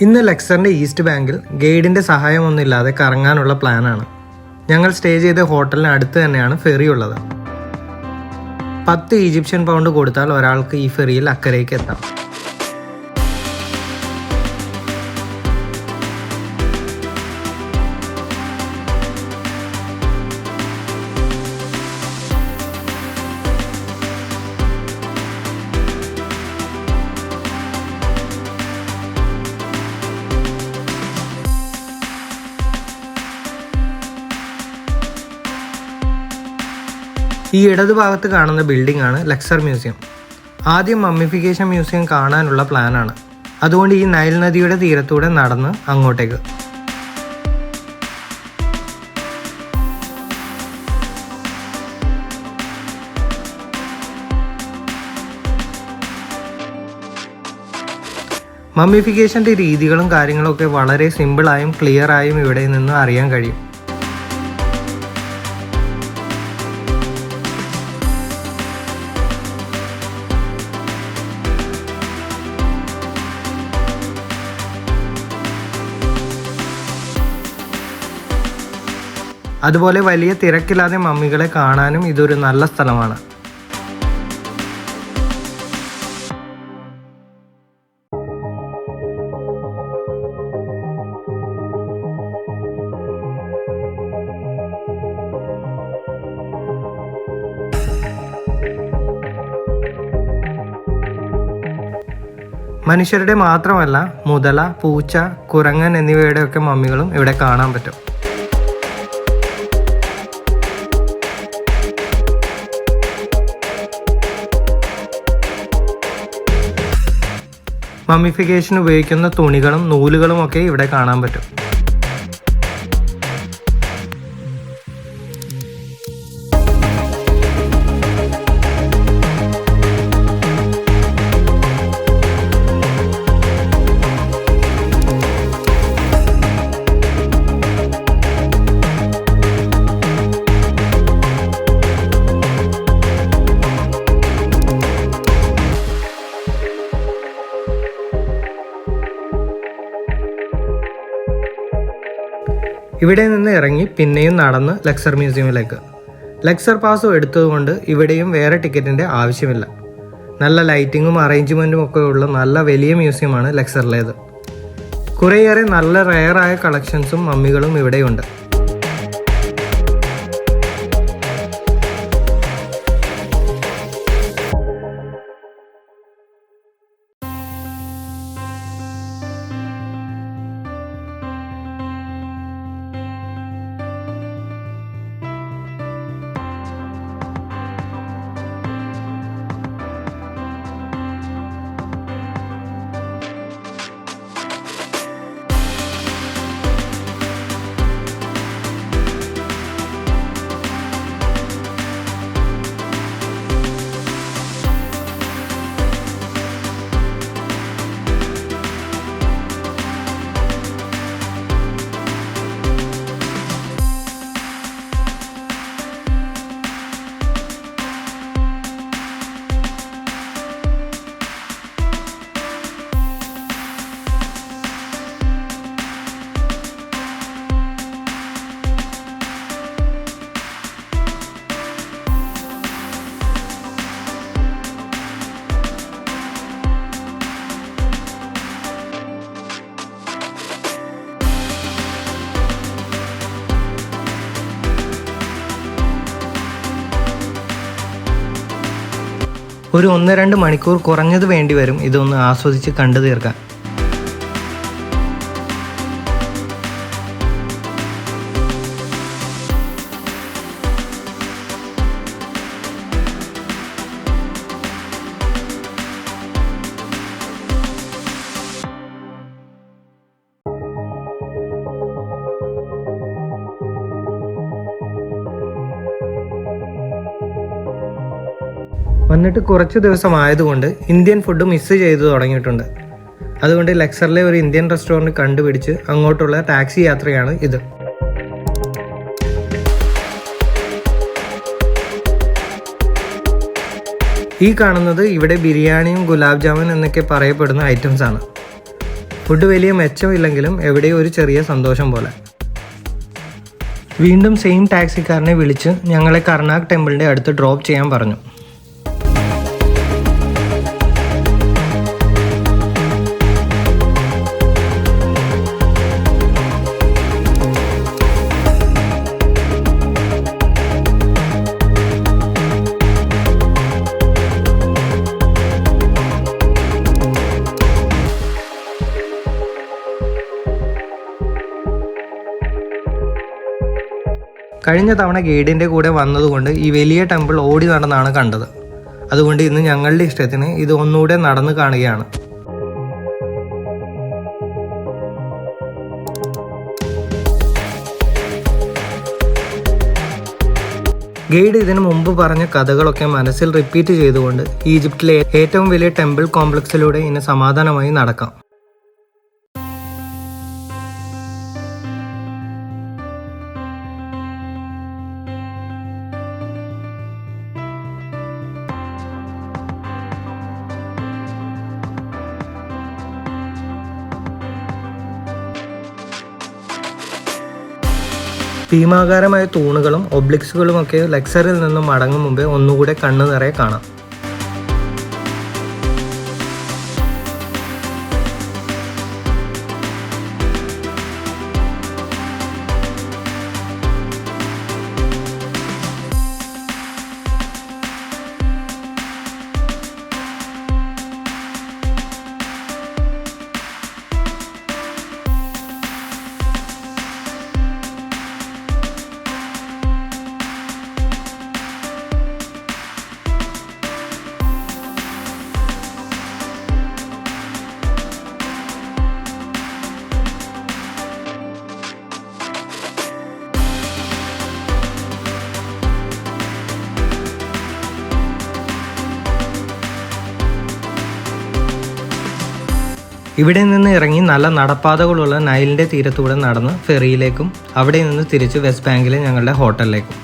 ഇന്ന് ലെക്സറിൻ്റെ ഈസ്റ്റ് ബാങ്കിൽ ഗൈഡിൻ്റെ സഹായമൊന്നുമില്ലാതെ കറങ്ങാനുള്ള പ്ലാനാണ്. ഞങ്ങൾ സ്റ്റേ ചെയ്ത ഹോട്ടലിന് അടുത്ത് തന്നെയാണ് ഫെറി ഉള്ളത്. 10 ഈജിപ്ഷ്യൻ പൗണ്ട് കൊടുത്താൽ ഒരാൾക്ക് ഈ ഫെറിയിൽ അക്കരയ്ക്ക് എത്താം. ഈ ഇടതുഭാഗത്ത് കാണുന്ന ബിൽഡിംഗ് ആണ് ലക്സർ മ്യൂസിയം. ആദ്യം മമ്മിഫിക്കേഷൻ മ്യൂസിയം കാണാനുള്ള പ്ലാനാണ്. അതുകൊണ്ട് ഈ നൈൽ നദിയുടെ തീരത്തൂടെ നടന്ന് അങ്ങോട്ടേക്ക്. മമ്മിഫിക്കേഷൻ്റെ രീതികളും കാര്യങ്ങളും ഒക്കെ വളരെ സിമ്പിളായും ക്ലിയറായും ഇവിടെ നിന്ന് അറിയാൻ കഴിയും. അതുപോലെ വലിയ തിരക്കില്ലാതെ മമ്മികളെ കാണാനും ഇതൊരു നല്ല സ്ഥലമാണ്. മനുഷ്യരുടെ മാത്രമല്ല മുതല, പൂച്ച, കുരങ്ങൻ എന്നിവയുടെയൊക്കെ മമ്മികളും ഇവിടെ കാണാൻ പറ്റും. മമ്മിഫിക്കേഷന് ഉപയോഗിക്കുന്ന തുണികളും നൂലുകളും ഒക്കെ ഇവിടെ കാണാൻ പറ്റും. ഇവിടെ നിന്ന് ഇറങ്ങി പിന്നെയും നടന്ന് ലക്സർ മ്യൂസിയമിലേക്ക്. ലക്സർ പാസും എടുത്തതുകൊണ്ട് ഇവിടെയും വേറെ ടിക്കറ്റിൻ്റെ ആവശ്യമില്ല. നല്ല ലൈറ്റിങ്ങും അറേഞ്ച്മെൻറ്റും ഒക്കെ ഉള്ള നല്ല വലിയ മ്യൂസിയമാണ് ലക്സറിലേത്. കുറേയേറെ നല്ല റെയറായ കളക്ഷൻസും മമ്മികളും ഇവിടെയുണ്ട്. ഒരു 1-2 മണിക്കൂർ കുറഞ്ഞത് വേണ്ടി വരും ഇതൊന്ന് ആസ്വദിച്ച് കണ്ടു തീർക്കാൻ. വന്നിട്ട് കുറച്ച് ദിവസമായതുകൊണ്ട് ഇന്ത്യൻ ഫുഡ് മിസ് ചെയ്തു തുടങ്ങിയിട്ടുണ്ട്. അതുകൊണ്ട് ലക്സറിലെ ഒരു ഇന്ത്യൻ റെസ്റ്റോറൻറ്റ് കണ്ടുപിടിച്ച് അങ്ങോട്ടുള്ള ടാക്സി യാത്രയാണ് ഇത്. ഈ കാണുന്നത് ഇവിടെ ബിരിയാണിയും ഗുലാബ് ജാമുൻ എന്നൊക്കെ പറയപ്പെടുന്ന ഐറ്റംസ് ആണ്. ഫുഡ് വലിയ മെച്ചമില്ലെങ്കിലും എവിടെയോ ഒരു ചെറിയ സന്തോഷം പോലെ. വീണ്ടും സെയിം ടാക്സിക്കാരനെ വിളിച്ച് ഞങ്ങളെ കർണാക് ടെമ്പിളിൻ്റെ അടുത്ത് ഡ്രോപ്പ് ചെയ്യാൻ പറഞ്ഞു. കഴിഞ്ഞ തവണ ഗൈഡിൻ്റെ കൂടെ വന്നതുകൊണ്ട് ഈ വലിയ ടെമ്പിൾ ഓടി നടന്നാണ് കണ്ടത്. അതുകൊണ്ട് ഇന്ന് ഞങ്ങളുടെ ഇഷ്ടത്തിന് ഇത് ഒന്നുകൂടെ നടന്ന് കാണുകയാണ്. ഗൈഡ് ഇതിനു മുമ്പ് പറഞ്ഞ കഥകളൊക്കെ മനസ്സിൽ റിപ്പീറ്റ് ചെയ്തുകൊണ്ട് ഈജിപ്തിലെ ഏറ്റവും വലിയ ടെമ്പിൾ കോംപ്ലക്സിലൂടെ ഇനി സമാധാനമായി നടക്കാം. ഭീമാകാരമായ തൂണുകളും ഒബ്ലിക്സുകളുമൊക്കെ ലക്സറിൽ നിന്നും മടങ്ങും മുമ്പേ ഒന്നുകൂടെ കണ്ണു നിറയെ കാണാം. ഇവിടെ നിന്ന് ഇറങ്ങി നല്ല നടപ്പാതകളുള്ള നൈലിൻ്റെ തീരത്തൂടെ നടന്ന് ഫെറിയിലേക്കും അവിടെ നിന്ന് തിരിച്ച് വെസ്റ്റ് ബാങ്കിലെ ഞങ്ങളുടെ ഹോട്ടലിലേക്കും.